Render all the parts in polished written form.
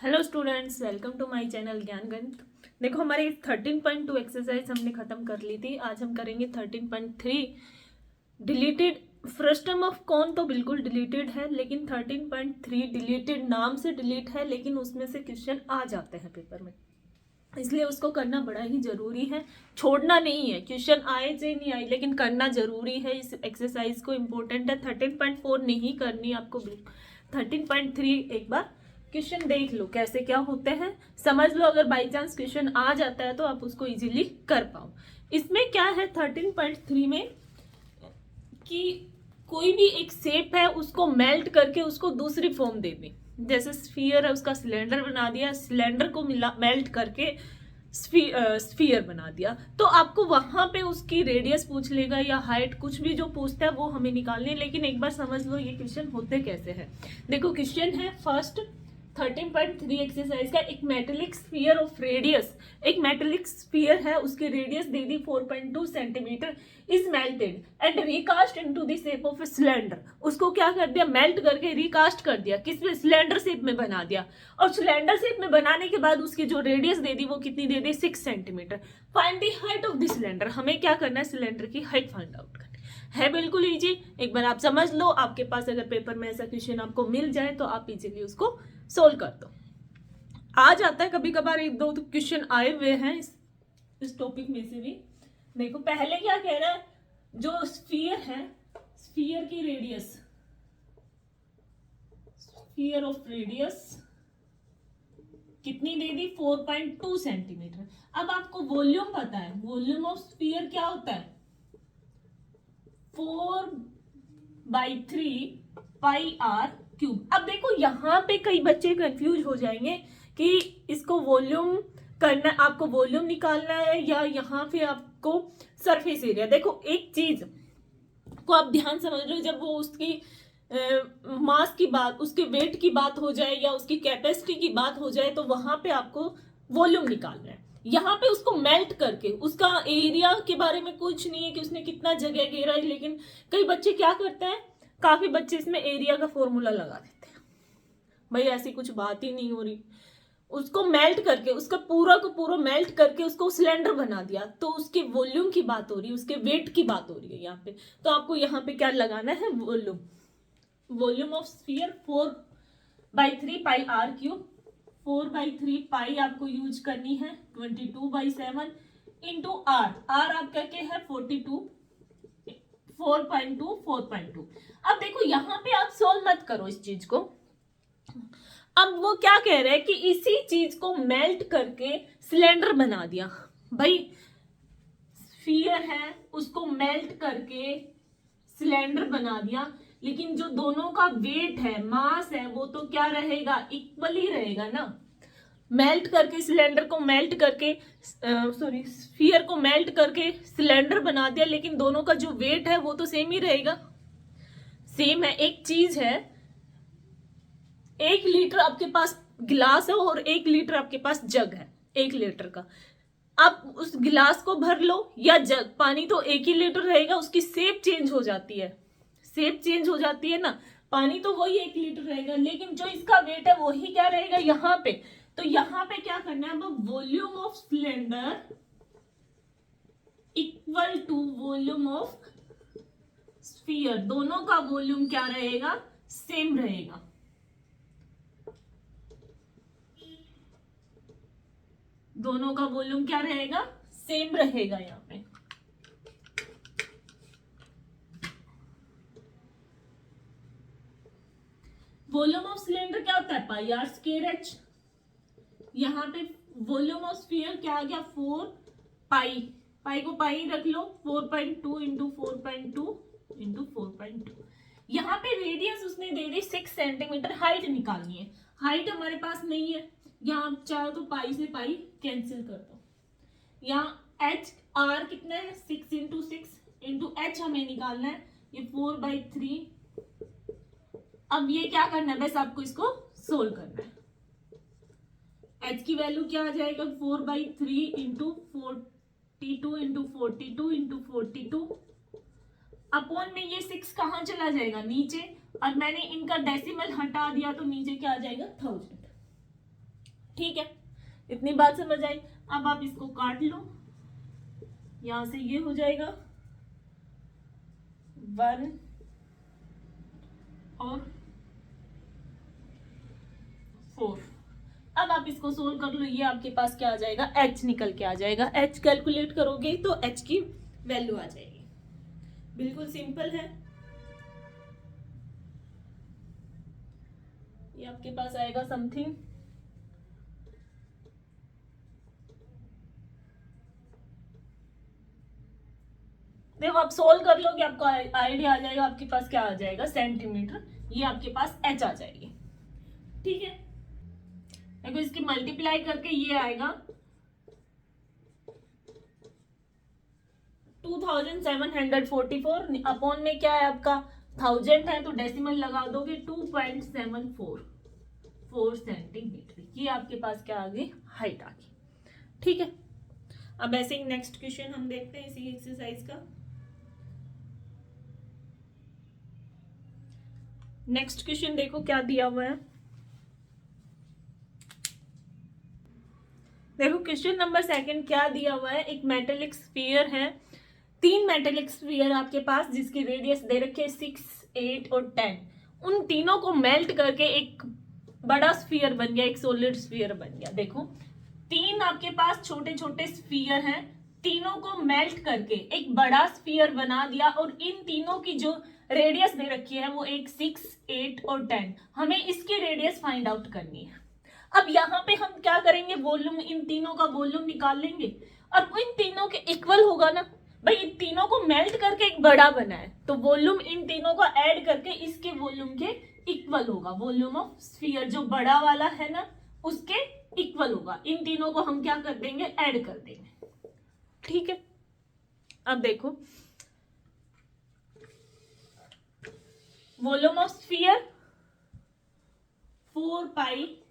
Hello students, welcome to my channel Gyan Ganit. देखो, हमारे 13.2 exercise हमने खत्म कर ली थी। आज हम करेंगे 13.3 डिलीटेड। फ्रस्टम ऑफ कौन तो बिल्कुल डिलीटेड है, लेकिन 13.3 डिलीटेड नाम से डिलीट है, लेकिन उसमें से क्वेश्चन आ जाते हैं पेपर में, इसलिए उसको करना बड़ा ही जरूरी है। छोड़ना नहीं है, क्वेश्चन आए चाहे नहीं आए, लेकिन करना जरूरी है। इस एक्सरसाइज को इम्पोर्टेंट है। 13.4 नहीं करनी आपको, 13.3 एक बार क्वेश्चन देख लो कैसे क्या होते हैं, समझ लो। अगर बाई चांस क्वेश्चन आ जाता है तो आप उसको इजीली कर पाओ। इसमें क्या है 13.3 में कि कोई भी एक शेप है उसको मेल्ट करके उसको दूसरी फॉर्म दे दी। जैसे स्फीयर है, उसका सिलेंडर बना दिया, सिलेंडर को मेल्ट करके स्फीयर बना दिया। तो आपको वहां पे उसकी रेडियस पूछ लेगा या हाइट, कुछ भी जो पूछता है वो हमें निकालनी है। लेकिन एक बार समझ लो ये क्वेश्चन होते कैसे हैं। देखो, क्वेश्चन है फर्स्ट 13.3 एक्सरसाइज का। एक मेटेलिक स्फीयर ऑफ रेडियस, एक मेटेलिक स्फीयर है, उसकी रेडियस दे दी 4.2 centimetre, is melted and recast into the shape of a cylinder. उसको क्या कर दिया, मेल्ट करके रिकास्ट कर दिया, किसमें, सिलेंडर शेप में बना दिया। और सिलेंडर शेप में बनाने के बाद उसकी जो रेडियस दे दी वो कितनी दे दी, 6 centimetre. Find the height of the cylinder. हमें क्या करना है, सिलेंडर की हाइट फाइंड आउट करनी है। बिल्कुल इजी, एक बार आप समझ लो। आपके पास अगर पेपर में ऐसा क्वेश्चन आपको मिल जाए तो आप इजीली उसको सोल्व कर दो। आ जाता है कभी कभार, एक दो क्वेश्चन आए हुए हैं इस टॉपिक में से भी। देखो, पहले क्या कह रहा है, जो स्फीयर है, स्फीयर की रेडियस, स्फीयर ऑफ रेडियस कितनी दे दी, 4.2 सेंटीमीटर। अब आपको वॉल्यूम पता है, वॉल्यूम ऑफ स्फीयर क्या होता है, 4/3 पाई आर क्यूब। अब देखो, यहाँ पे कई बच्चे कंफ्यूज हो जाएंगे कि इसको वॉल्यूम करना, आपको वॉल्यूम निकालना है या यहाँ पे आपको सरफेस एरिया। देखो, एक चीज को आप ध्यान समझ लो, जब वो उसकी मास की बात, उसके वेट की बात हो जाए या उसकी कैपेसिटी की बात हो जाए, तो वहां पे आपको वॉल्यूम निकालना है। यहाँ पे उसको मेल्ट करके, उसका एरिया के बारे में कुछ नहीं है कि उसने कितना जगह घेरा है, लेकिन कई बच्चे क्या करते हैं, काफी बच्चे इसमें एरिया का फॉर्मूला लगा देते हैं। भाई ऐसी कुछ बात ही नहीं हो रही। उसको मेल्ट करके, उसका पूरा को पूरा मेल्ट करके उसको सिलेंडर बना दिया, तो उसके वॉल्यूम की बात हो रही है, उसके वेट की बात हो रही है यहाँ पे। तो आपको यहाँ पे क्या लगाना है, volume. Volume of sphere 4/3 pi R cube. 4/3 pi आपको यूज करनी है, 22/7 इंटू आर। आर आपका क्या है, 42, 4.2। अब देखो, यहाँ पे आप सोल्व मत करो इस चीज को। अब वो क्या कह रहे हैं कि इसी चीज को मेल्ट करके सिलेंडर बना दिया। भाई स्फीयर है, उसको मेल्ट करके सिलेंडर बना दिया, लेकिन जो दोनों का वेट है, मास है, वो तो क्या रहेगा, इक्वल ही रहेगा ना। मेल्ट करके सिलेंडर को मेल्ट करके, सॉरी, स्फीयर को मेल्ट करके सिलेंडर बना दिया, लेकिन दोनों का जो वेट है वो तो सेम ही रहेगा। सेम है। एक चीज है, 1 लीटर आपके पास गिलास है और 1 लीटर आपके पास जग है, 1 लीटर का। आप उस गिलास को भर लो या जग, पानी तो 1 ही लीटर रहेगा, उसकी शेप चेंज हो जाती है, शेप चेंज हो जाती है ना। पानी तो वही 1 लीटर रहेगा, लेकिन जो इसका वेट है वही क्या रहेगा यहाँ पे। तो यहाँ पे क्या करना है, अब volume of cylinder equal to volume of sphere. दोनों का वॉल्यूम क्या रहेगा, सेम रहेगा। दोनों का वॉल्यूम क्या रहेगा, सेम रहेगा। यहाँ पे वॉल्यूम ऑफ सिलेंडर क्या होता है, पाई आर स्क्वायर एच। यहाँ पे वॉल्यूम ऑफ स्फीयर क्या आ गया, 4 पाई, पाई को पाई रख लो, 4.2 इंटू 4.2 इंटू 4.2। यहाँ पे रेडियस उसने दे दी 6 सेंटीमीटर। हाइट निकालनी है, हाइट हमारे पास नहीं है। यहाँ आप चाहो तो पाई से पाई कैंसिल कर दो। यहाँ एच आर कितना है, 6 इंटू 6 इंटू एच हमें निकालना है, ये 4/3। अब ये क्या करना है, बस आपको इसको सोल्व करना है। एच की वैल्यू क्या आ जाएगा, 4/3 इंटू 42 इंटू 42 इंटू 42 अपॉन में ये 6 कहाँ चला जाएगा, नीचे। और मैंने इनका डेसिमल हटा दिया तो नीचे क्या आ जाएगा, 1000। ठीक है, इतनी बात समझ आई। अब आप इसको काट लो, यहां से ये हो जाएगा 1 और 4। अब आप इसको सोल्व कर लो, ये आपके पास क्या आ जाएगा, h निकल के आ जाएगा। h कैलकुलेट करोगे तो h की वैल्यू आ जाएगी। बिल्कुल सिंपल है। ये आपके पास आएगा समथिंग देखो, आप सोल्व कर लो कि आपको आइडिया आ जाएगा। आपके पास क्या आ जाएगा, सेंटीमीटर। ये आपके पास h आ जाएगी। ठीक है, देखो इसकी मल्टीप्लाई करके ये आएगा 2744। अपॉन में क्या है आपका 1000 है, तो डेसिमल लगा दोगे 2.744 सेंटीमीटर। ये आपके पास क्या आ गई, हाइट आ गई। ठीक है, अब ऐसे ही नेक्स्ट क्वेश्चन हम देखते हैं इसी एक्सरसाइज का। नेक्स्ट क्वेश्चन देखो क्या दिया हुआ है। देखो क्वेश्चन नंबर 2 क्या दिया हुआ है। एक मेटेलिक स्फीयर है, 3 मेटेलिक स्फीयर आपके पास, जिसकी रेडियस दे रखी है 6, 8 और 10। उन तीनों को मेल्ट करके एक बड़ा स्फीयर बन गया, एक सॉलिड स्फीयर बन गया। देखो 3 आपके पास छोटे छोटे स्फीयर हैं, तीनों को मेल्ट करके एक बड़ा स्फीयर बना दिया, और इन तीनों की जो रेडियस दे रखी है वो एक 6, 8 और 10। हमें इसकी रेडियस फाइंड आउट करनी है। अब यहाँ पे हम क्या करेंगे, वॉल्यूम, इन तीनों का वॉल्यूम निकाल लेंगे। अब इन तीनों के इक्वल होगा ना भाई, इन तीनों को मेल्ट करके एक बड़ा बना है, तो वॉल्यूम इन तीनों को ऐड करके इसके वॉल्यूम के इक्वल होगा। वॉल्यूम ऑफ स्फीयर जो बड़ा वाला है ना, उसके इक्वल होगा। इन तीनों को हम क्या कर देंगे, ऐड कर देंगे। ठीक है, अब देखो वॉल्यूम ऑफ स्फीयर 4πr³।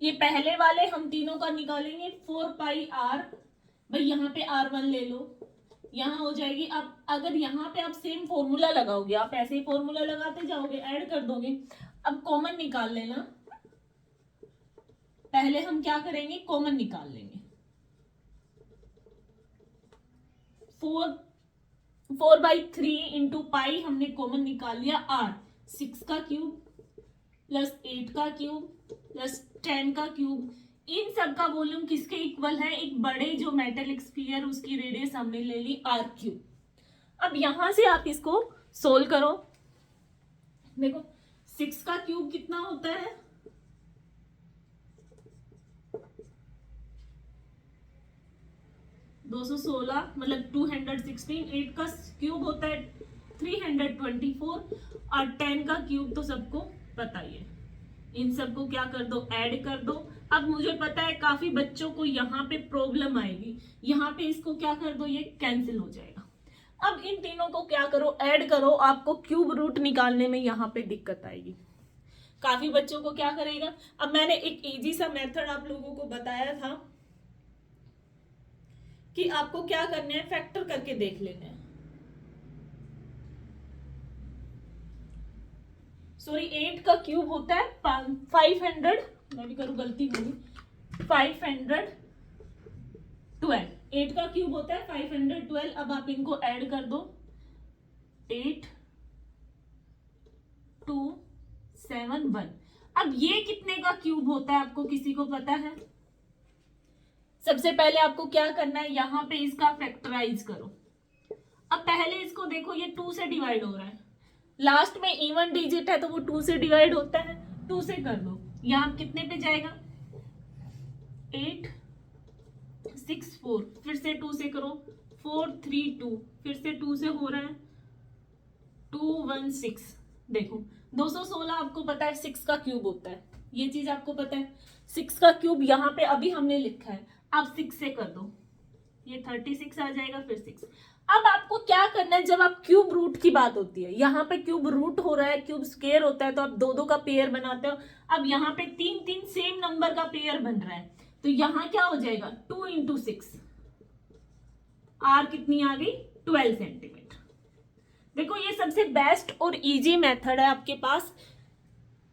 ये पहले वाले हम तीनों का निकालेंगे 4πr। भाई यहाँ पे r1 ले लो, यहाँ हो जाएगी। अब अगर यहाँ पे आप सेम फॉर्मूला लगाओगे, आप ऐसे ही फॉर्मूला लगाते जाओगे, ऐड कर दोगे। अब कॉमन निकाल लेना, पहले हम क्या करेंगे, कॉमन निकाल लेंगे। 4/3 इंटू पाई हमने कॉमन निकाल लिया। r 6 का क्यूब प्लस 8 का क्यूब प्लस 10 का क्यूब, इन सब का वॉल्यूम किसके इक्वल है, एक बड़े जो मेटेलिक स्फीयर, उसकी रेडियस हमने ले ली r³। अब यहां से आप इसको सोल्व करो। देखो 6 का क्यूब कितना होता है, 216 मतलब 216। 8 का क्यूब होता है 324 और 10 का क्यूब तो सबको पता ही है। इन सबको क्या कर दो, ऐड कर दो। अब मुझे पता है काफी बच्चों को यहाँ पे प्रॉब्लम आएगी, यहाँ पे इसको क्या कर दो, ये कैंसिल हो जाएगा। अब इन तीनों को क्या करो, ऐड करो। आपको क्यूब रूट निकालने में यहाँ पे दिक्कत आएगी, काफी बच्चों को क्या करेगा। अब मैंने एक इजी सा मेथड आप लोगों को बताया था कि आपको क्या करना है, फैक्टर करके देख लेना है। सॉरी 8 का क्यूब होता है 500, मैं भी करूं गलती होगी, 512। 8 का क्यूब होता है 512। अब आप इनको ऐड कर दो, 8 2 7 1। अब ये कितने का क्यूब होता है, आपको किसी को पता है? सबसे पहले आपको क्या करना है, यहां पे इसका फैक्टराइज करो। अब पहले इसको देखो, ये 2 से डिवाइड हो रहा है, लास्ट में इवन डिजिट है तो वो 2 से डिवाइड होता है, 2 से कर दो। यहां कितने पे जाएगा, 8 6 4, फिर से 2 से करो, 4 3 2, फिर से 2 से हो रहा है, 2 1 6। देखो 216 आपको पता है 6 का क्यूब होता है, ये चीज आपको पता है। 6 का क्यूब यहाँ पे अभी हमने लिखा है, आप 6 से कर दो, ये 36 आ जाएगा, फिर 6। अब आपको क्या करना है, जब आप क्यूब रूट की बात होती है, यहाँ पे क्यूब रूट हो रहा है, क्यूब स्क्वायर होता है, तो आप 2 2 का पेयर बनाते हो। अब यहाँ पे 3 3 सेम नंबर का पेयर बन रहा है, तो यहाँ क्या हो जाएगा, 2 इंटू 6, आर कितनी आ गई, 12 सेंटीमीटर। देखो ये सबसे बेस्ट और इजी मेथड है आपके पास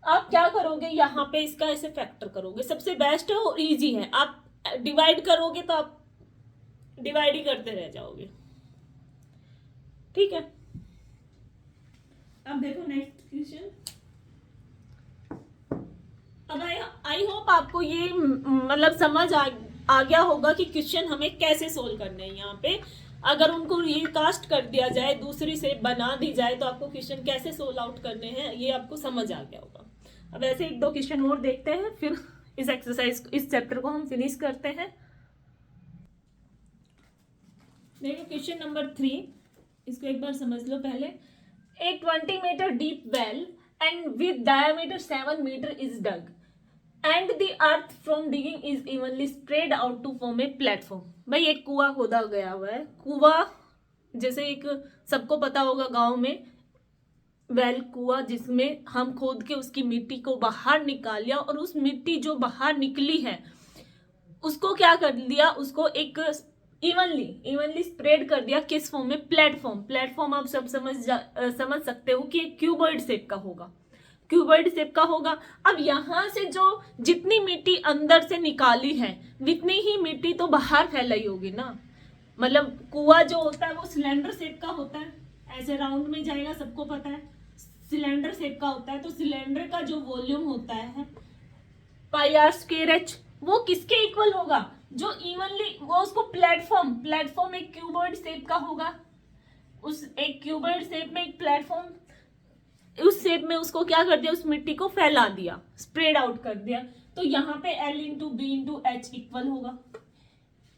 आप क्या करोगे, यहाँ पे इसका ऐसे फैक्टर करोगे, सबसे बेस्ट है और इजी है। आप डिवाइड करोगे तो आप डिवाइड ही करते रह जाओगे, ठीक है। अब देखो नेक्स्ट क्वेश्चन। अब आई होप आपको ये मतलब समझ आ गया होगा कि क्वेश्चन हमें कैसे सोल्व करने हैं। यहाँ पे अगर उनको रिकास्ट कर दिया जाए, दूसरी से बना दी जाए, तो आपको क्वेश्चन कैसे सोल्व आउट करने हैं ये आपको समझ आ गया होगा। अब ऐसे एक दो क्वेश्चन और देखते हैं, फिर इस एक्सरसाइज इस चैप्टर को हम फिनिश करते हैं। देखो क्वेश्चन नंबर 3, इसको एक बार समझ लो पहले। A 20 metre deep well and with diameter 7 metre is dug and the earth from digging is evenly spread out to form a platform. भाई एक कुआं खोदा गया हुआ है। कुआं जैसे एक सबको पता होगा गांव में, वेल कुआं जिसमें हम खोद के उसकी मिट्टी को बाहर निकाल लिया, और उस मिट्टी जो बाहर निकली है उसको क्या कर दिया, उसको एक इवनली स्प्रेड कर दिया। किस फॉर्म में? प्लेटफॉर्म। प्लेटफॉर्म आप सब समझ सकते हो कि एक क्यूबॉइड शेप का होगा, क्यूबॉइड शेप का होगा। अब यहां से जो जितनी मिट्टी अंदर से निकाली है उतनी ही मिट्टी तो बाहर फैलाई होगी ना। मतलब कुआं जो होता है वो सिलेंडर शेप का होता है, ऐसे राउंड में जाएगा, सबको पता है सिलेंडर शेप का होता है। तो सिलेंडर का जो वॉल्यूम होता है पाई आर स्क्वायर एच, वो किसके इक्वल होगा? जो इवनली, वो उसको प्लेटफॉर्म एक क्यूबॉइड शेप का होगा। उस एक क्यूबॉइड शेप में एक प्लेटफॉर्म, उस शेप में उसको क्या कर दिया, उस मिट्टी को फैला दिया, स्प्रेड आउट कर दिया। तो यहाँ पे L into B into H equal होगा।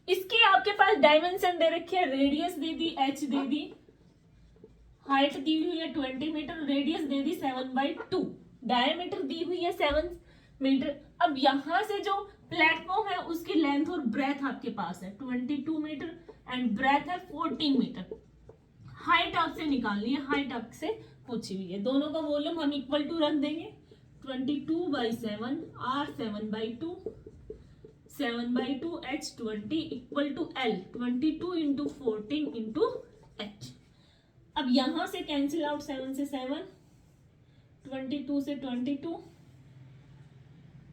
इसकी आपके पास डायमेंशन दे रखी है, रेडियस दे दी, एच दे दी, हाइट दी हुई है 20 मीटर, रेडियस दे दी 7/2, डायमीटर दी हुई है 7 मीटर। अब यहां से जो प्लेटफॉर्म है उसकी लेंथ और ब्रेथ आपके पास है 22 मीटर एंड ब्रेथ है 14 मीटर। हाइट आपसे निकालनी है, हाइट आपसे पूछी हुई है। दोनों का वॉल्यूम हम इक्वल टू रख देंगे, 22/7 r 7/2, 7/2 h 20 equal to L 22 into 14 into h। अब यहां से कैंसिल आउट, 7 से 7, 22 से 22,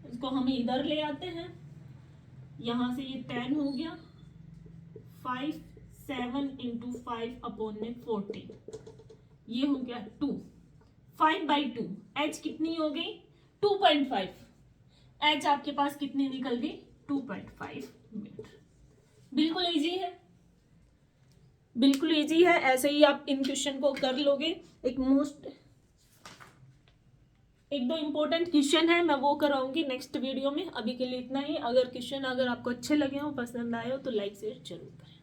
इसको हम इधर ले आते हैं, यहां से ये 10 हो गया, 5 7 इंटू 5 अपॉन में 14, ये हो गया 2, 5/2, एच कितनी हो गई 2.5, एच आपके पास कितनी निकल गई 2.5 मीटर। बिल्कुल इजी है, बिल्कुल इजी है। ऐसे ही आप इन क्वेश्चन को कर लोगे। एक दो इंपॉर्टेंट क्वेश्चन है, मैं वो कराऊंगी नेक्स्ट वीडियो में। अभी के लिए इतना ही। अगर क्वेश्चन अगर आपको अच्छे लगे हो, पसंद आए हो, तो लाइक शेयर जरूर करें।